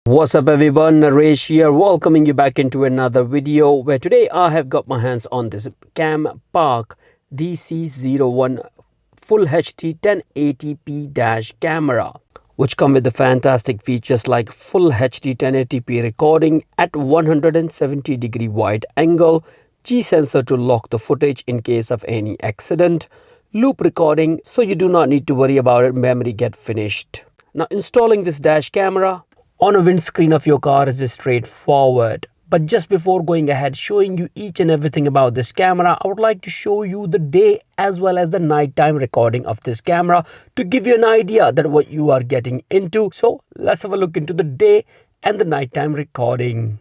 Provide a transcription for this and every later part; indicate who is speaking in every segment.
Speaker 1: What's up everyone, Naresh here, welcoming you back into another video where today I have got my hands on this Campark DC01 Full HD 1080p dash camera, which come with the fantastic features like Full HD 1080p recording at 170-degree wide angle, G sensor to lock the footage in case of any accident, loop recording so you do not need to worry about it memory get finished. Now installing this dash camera on a windscreen of your car is straightforward. But just before going ahead showing you each and everything about this camera, I would like to show you the day as well as the nighttime recording of this camera to give you an idea that what you are getting into. So let's have a look into the day and the nighttime recording.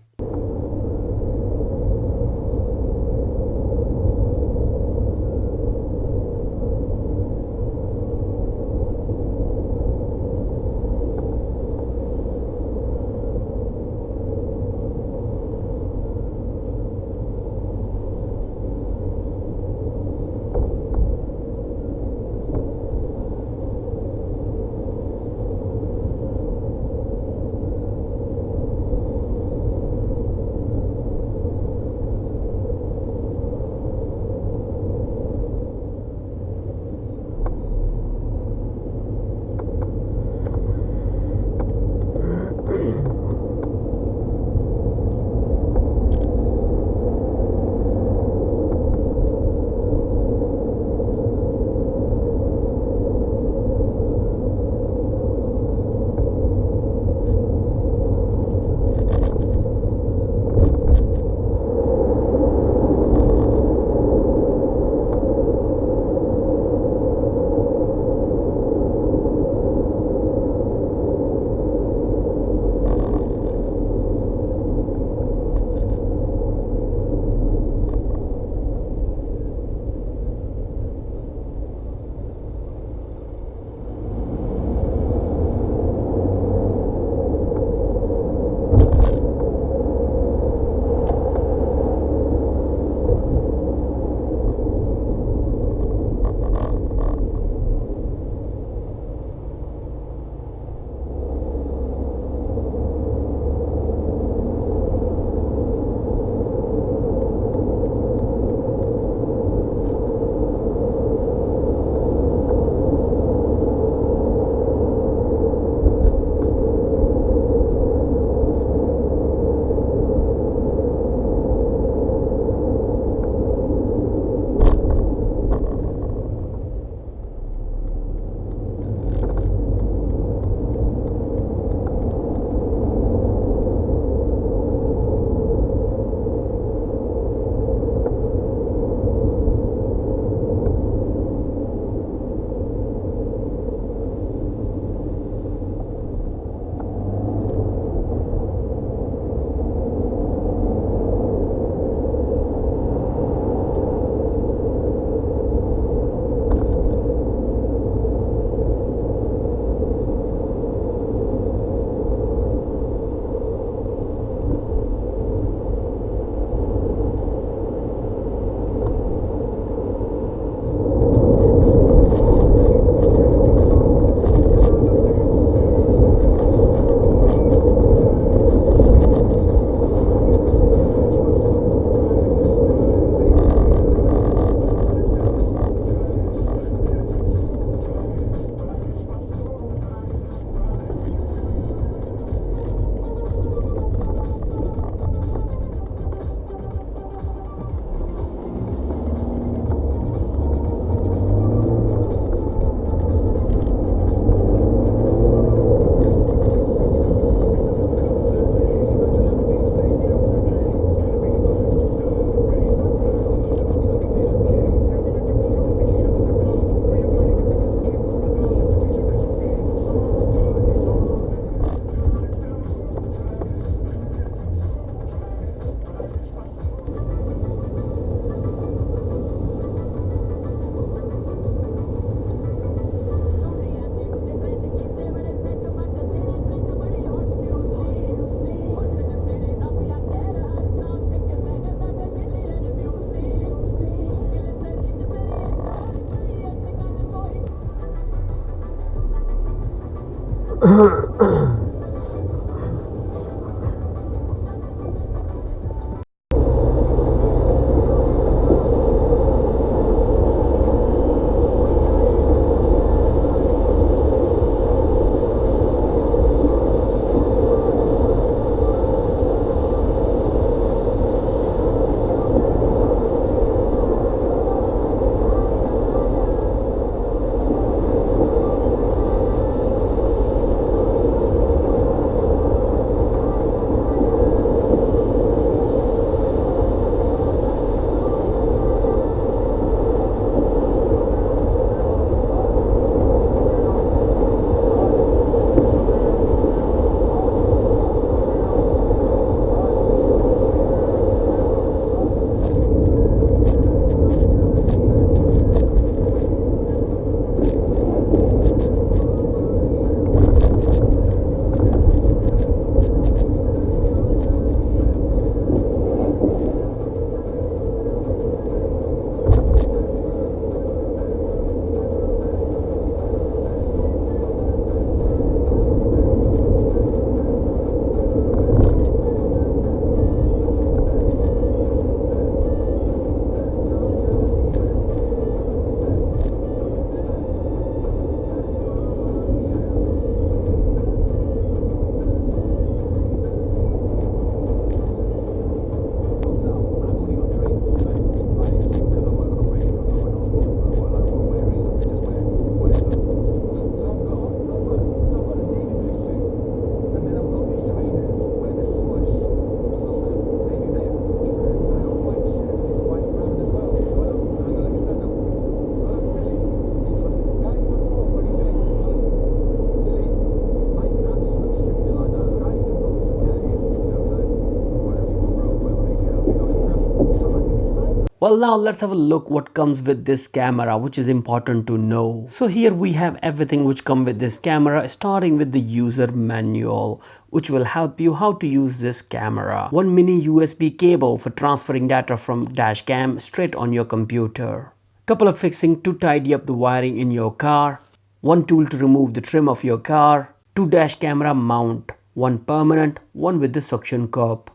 Speaker 1: Well, now let's have a look what comes with this camera, which is important to know. So here we have everything which comes with this camera, starting with the user manual, which will help you how to use this camera. One mini USB cable for transferring data from dash cam straight on your computer. Couple of fixing to tidy up the wiring in your car. One tool to remove the trim of your car. Two dash camera mount, one permanent, one with the suction cup.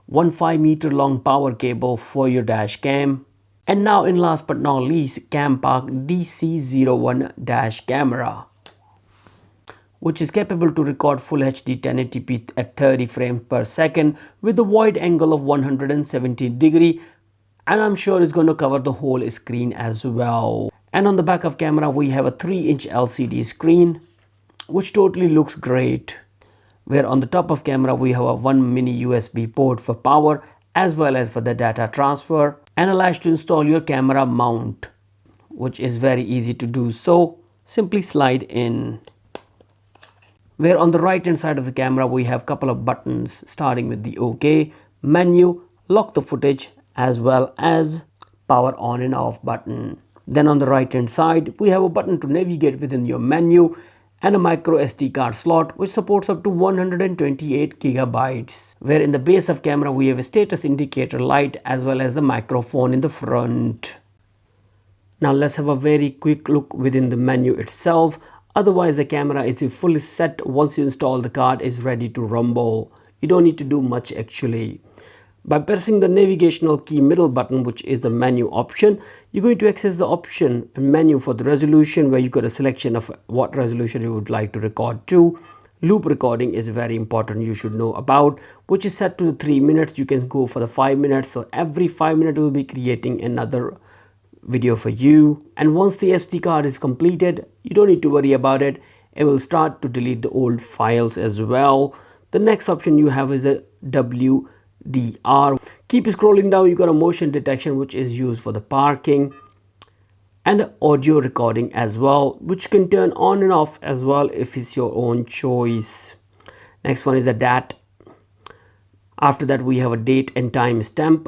Speaker 1: One 5-meter long power cable for your dash cam. And now in last but not least, Campark DC01 dash camera, which is capable to record full HD 1080p at 30 frames per second with a wide angle of 170 degree, and I'm sure it's going to cover the whole screen as well. And on the back of camera we have a 3-inch LCD screen, which totally looks great, where on the top of camera we have a one mini USB port for power as well as for the data transfer, and a latch to install your camera mount, which is very easy to do. So simply slide in. Where on the right hand side of the camera we have a couple of buttons, starting with the OK, menu, lock the footage, as well as power on and off button. Then on the right hand side we have a button to navigate within your menu, and a micro SD card slot which supports up to 128 gigabytes. Where in the base of camera we have a status indicator light as well as the microphone in the front. Now let's have a very quick look within the menu itself. Otherwise the camera is fully set. Once you install, the card is ready to rumble. You don't need to do much actually. By pressing the navigational key middle button, which is the menu option, you're going to access the option and menu for the resolution, where you got a selection of what resolution you would like to record to. Loop recording is very important, you should know about, which is set to 3 minutes. You can go for the 5 minutes, so every 5 minutes will be creating another video for you. And once the SD card is completed, you don't need to worry about it. It will start to delete the old files as well. The next option you have is a WDR. Keep scrolling down, you got a motion detection, which is used for the parking, and audio recording as well, which can turn on and off as well if it's your own choice. Next one is a DAT. After that we have a date and time stamp.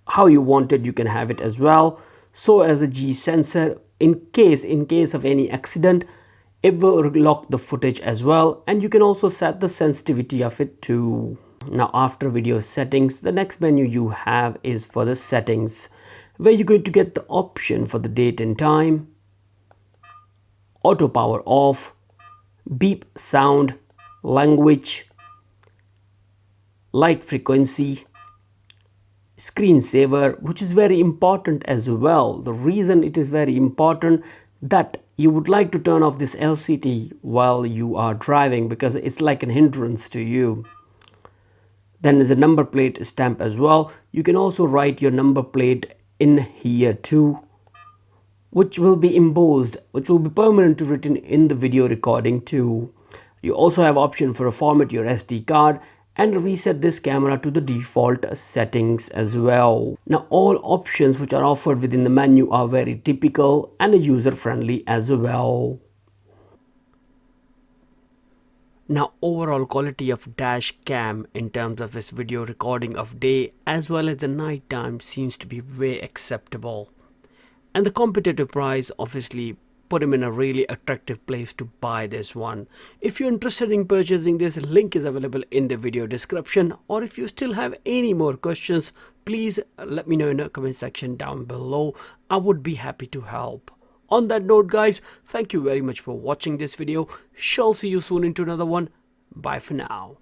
Speaker 1: How you want it, you can have it as well. So as a G sensor, in case of any accident, it will lock the footage as well, and you can also set the sensitivity of it too. Now after video settings, the next menu you have is for the settings, where you're going to get the option for the date and time, auto power off, beep sound, language, light frequency, screensaver, which is very important as well. The reason it is very important, that you would like to turn off this LCD while you are driving because it's like an hindrance to you. Then there's a number plate stamp as well. You can also write your number plate in here too, which will be embossed, which will be permanently written in the video recording too. You also have option for a format your SD card and reset this camera to the default settings as well. Now all options which are offered within the menu are very typical and user friendly as well. Now overall quality of dash cam in terms of its video recording of day as well as the night time seems to be way acceptable, and the competitive price obviously put him in a really attractive place to buy this one. If you're interested in purchasing this, link is available in the video description, or if you still have any more questions, please let me know in the comment section down below. I would be happy to help. On that note guys, thank you very much for watching this video. Shall see you soon into another one. Bye for now.